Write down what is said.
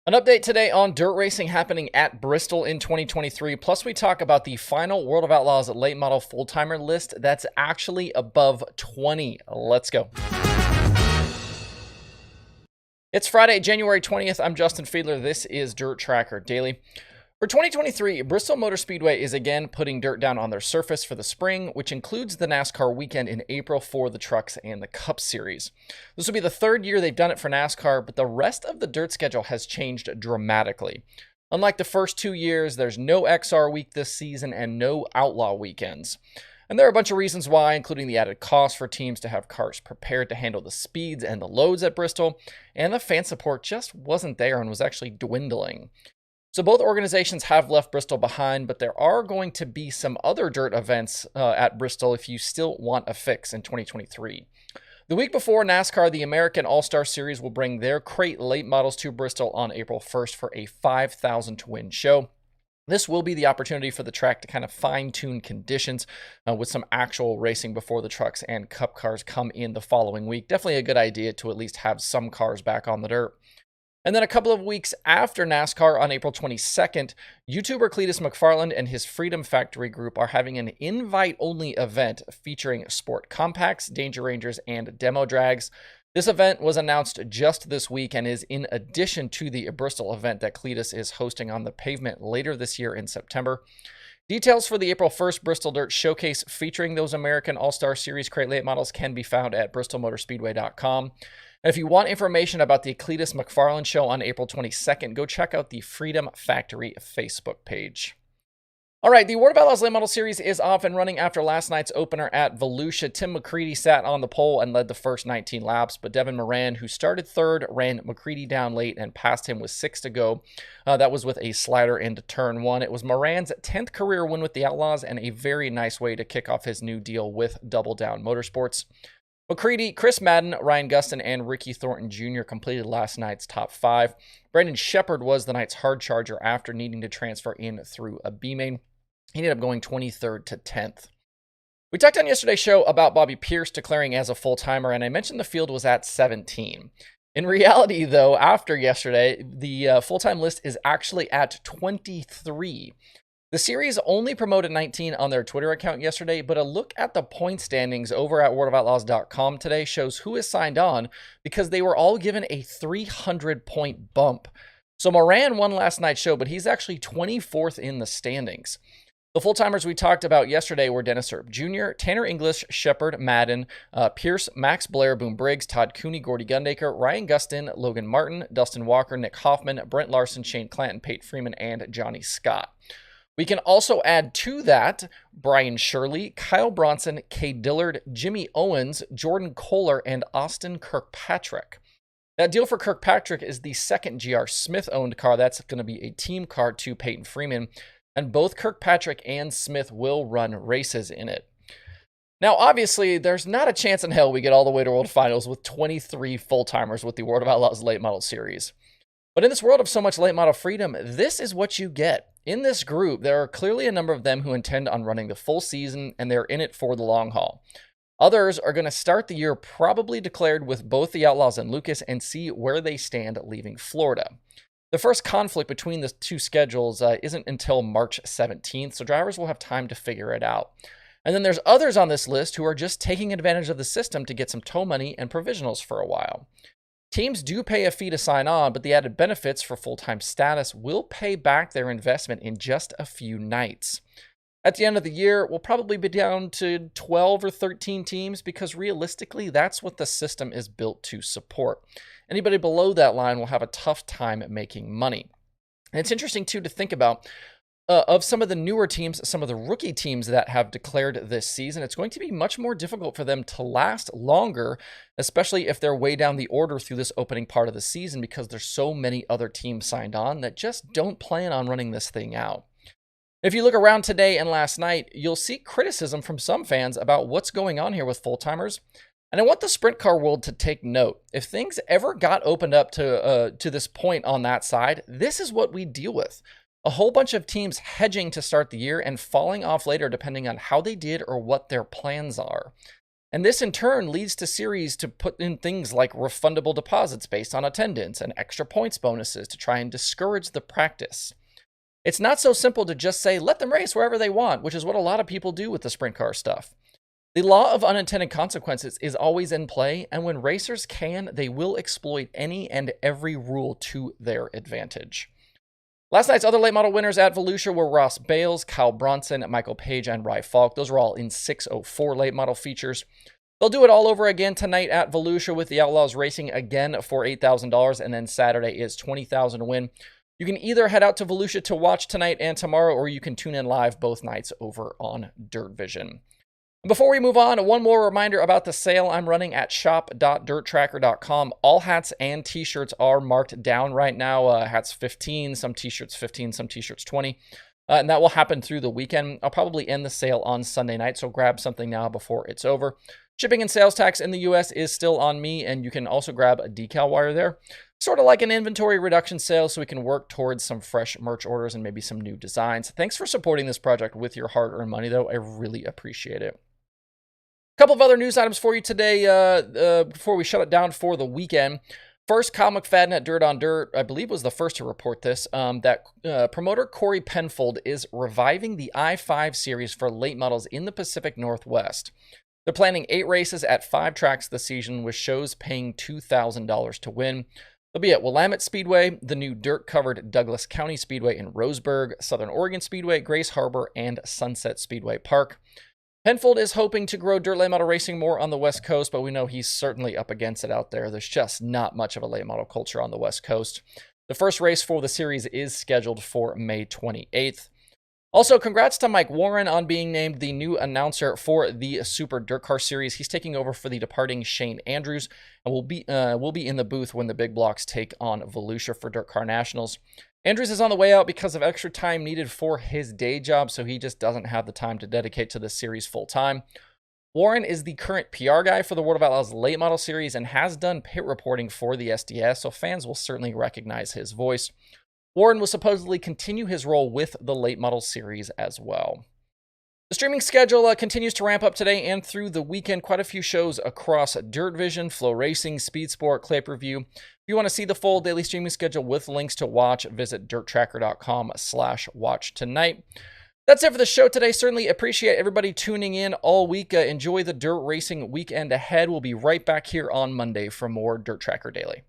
An update today on dirt racing happening at Bristol in 2023. Plus, we talk about the final World of Outlaws late model full-timer list that's actually above 20. Let's go. It's Friday, January 20th. I'm Justin Fiedler. This is Dirt Tracker Daily. For 2023, Bristol Motor Speedway is again putting dirt down on their surface for the spring, which includes the NASCAR weekend in April for the trucks and the Cup Series. This will be the third year they've done it for NASCAR, but the rest of the dirt schedule has changed dramatically. Unlike the first 2 years, there's no XR week this season and no Outlaw weekends. And there are a bunch of reasons why, including the added cost for teams to have cars prepared to handle the speeds and the loads at Bristol, and the fan support just wasn't there and was actually dwindling. So both organizations have left Bristol behind, but there are going to be some other dirt events at Bristol if you still want a fix in 2023. The week before NASCAR, the American All-Star Series will bring their crate late models to Bristol on April 1st for a 5,000 to win show. This will be the opportunity for the track to kind of fine-tune conditions with some actual racing before the trucks and Cup cars come in the following week. Definitely a good idea to at least have some cars back on the dirt. And then a couple of weeks after NASCAR on April 22nd, YouTuber Cletus McFarland and his Freedom Factory group are having an invite-only event featuring sport compacts, Danger Rangers, and demo drags. This event was announced just this week and is in addition to the Bristol event that Cletus is hosting on the pavement later this year in September. Details for the April 1st Bristol Dirt Showcase featuring those American All-Star Series crate late models can be found at bristolmotorspeedway.com. And if you want information about the Cletus McFarland show on April 22nd, go check out the Freedom Factory Facebook page. All right, the World of Outlaws Late Model Series is off and running after last night's opener at Volusia. Tim McCready sat on the pole and led the first 19 laps, but Devin Moran, who started third, ran McCready down late and passed him with 6 to go. That was with a slider into turn 1. It was Moran's 10th career win with the Outlaws and a very nice way to kick off his new deal with Double Down Motorsports. McCready, Chris Madden, Ryan Gustin, and Ricky Thornton Jr. completed last night's top 5. Brandon Shepard was the night's hard charger after needing to transfer in through a B-main. He ended up going 23rd to 10th. We talked on yesterday's show about Bobby Pierce declaring as a full-timer, and I mentioned the field was at 17. In reality, though, after yesterday, the full-time list is actually at 23. The series only promoted 19 on their Twitter account yesterday, but a look at the point standings over at worldofoutlaws.com today shows who is signed on because they were all given a 300-point bump. So Moran won last night's show, but he's actually 24th in the standings. The full-timers we talked about yesterday were Dennis Erb Jr., Tanner English, Shepard, Madden, Pierce, Max Blair, Boom Briggs, Todd Cooney, Gordy Gundaker, Ryan Gustin, Logan Martin, Dustin Walker, Nick Hoffman, Brent Larson, Shane Clanton, Pate Freeman, and Johnny Scott. We can also add to that Brian Shirley, Kyle Bronson, Kay Dillard, Jimmy Owens, Jordan Kohler, and Austin Kirkpatrick. That deal for Kirkpatrick is the second GR Smith-owned car. That's going to be a team car to Peyton Freeman, and both Kirkpatrick and Smith will run races in it. Now, obviously, there's not a chance in hell we get all the way to World Finals with 23 full-timers with the World of Outlaws Late Model Series. But in this world of so much late model freedom, this is what you get. In this group, there are clearly a number of them who intend on running the full season, and they're in it for the long haul. Others are going to start the year probably declared with both the Outlaws and Lucas and see where they stand leaving Florida. The first conflict between the two schedules isn't until March 17th, so drivers will have time to figure it out. And then there's others on this list who are just taking advantage of the system to get some tow money and provisionals for a while. Teams do pay a fee to sign on, but the added benefits for full-time status will pay back their investment in just a few nights. At the end of the year, we'll probably be down to 12 or 13 teams because realistically, that's what the system is built to support. Anybody below that line will have a tough time making money. And it's interesting, too, to think about of some of the newer teams, some of the rookie teams that have declared this season. It's going to be much more difficult for them to last longer, especially if they're way down the order through this opening part of the season because there's so many other teams signed on that just don't plan on running this thing out. If you look around today and last night, you'll see criticism from some fans about what's going on here with full-timers. And I want the sprint car world to take note. If things ever got opened up to this point on that side, this is what we deal with. A whole bunch of teams hedging to start the year and falling off later depending on how they did or what their plans are. And this in turn leads to series to put in things like refundable deposits based on attendance and extra points bonuses to try and discourage the practice. It's not so simple to just say, let them race wherever they want, which is what a lot of people do with the sprint car stuff. The law of unintended consequences is always in play, and when racers can, they will exploit any and every rule to their advantage. Last night's other late model winners at Volusia were Ross Bales, Kyle Bronson, Michael Page, and Rye Falk. Those were all in 604 late model features. They'll do it all over again tonight at Volusia with the Outlaws racing again for $8,000, and then Saturday is $20,000 to win. You can either head out to Volusia to watch tonight and tomorrow, or you can tune in live both nights over on Dirt Vision. Before we move on, one more reminder about the sale I'm running at shop.dirttracker.com. All hats and t-shirts are marked down right now. Hats 15, some t-shirts 15, some t-shirts 20. And that will happen through the weekend. I'll probably end the sale on Sunday night, so grab something now before it's over. Shipping and sales tax in the US is still on me, and you can also grab a decal wire there. Sort of like an inventory reduction sale, so we can work towards some fresh merch orders and maybe some new designs. Thanks for supporting this project with your hard-earned money, though. I really appreciate it. A couple of other news items for you today before we shut it down for the weekend. First, Kyle McFadden at Dirt on Dirt, I believe, was the first to report this, that promoter Corey Penfold is reviving the I-5 series for late models in the Pacific Northwest. They're planning 8 races at 5 tracks this season, with shows paying $2,000 to win. They'll be at Willamette Speedway, the new dirt-covered Douglas County Speedway in Roseburg, Southern Oregon Speedway, Grace Harbor, and Sunset Speedway Park. Penfold is hoping to grow dirt late model racing more on the West Coast, but we know he's certainly up against it out there. There's just not much of a late model culture on the West Coast. The first race for the series is scheduled for May 28th. Also, congrats to Mike Warren on being named the new announcer for the Super Dirt Car Series. He's taking over for the departing Shane Andrews, and will be in the booth when the big blocks take on Volusia for Dirt Car Nationals. Andrews is on the way out because of extra time needed for his day job, so he just doesn't have the time to dedicate to this series full time. Warren is the current PR guy for the World of Outlaws late model series and has done pit reporting for the SDS, so fans will certainly recognize his voice. Warren will supposedly continue his role with the late model series as well. The streaming schedule continues to ramp up today and through the weekend. Quite a few shows across Dirt Vision, Flow Racing, Speed Sport, Clip Review. If you want to see the full daily streaming schedule with links to watch, visit dirttracker.com/watch tonight. That's it for the show today. Certainly appreciate everybody tuning in all week. Enjoy the dirt racing weekend ahead. We'll be right back here on Monday for more Dirt Tracker Daily.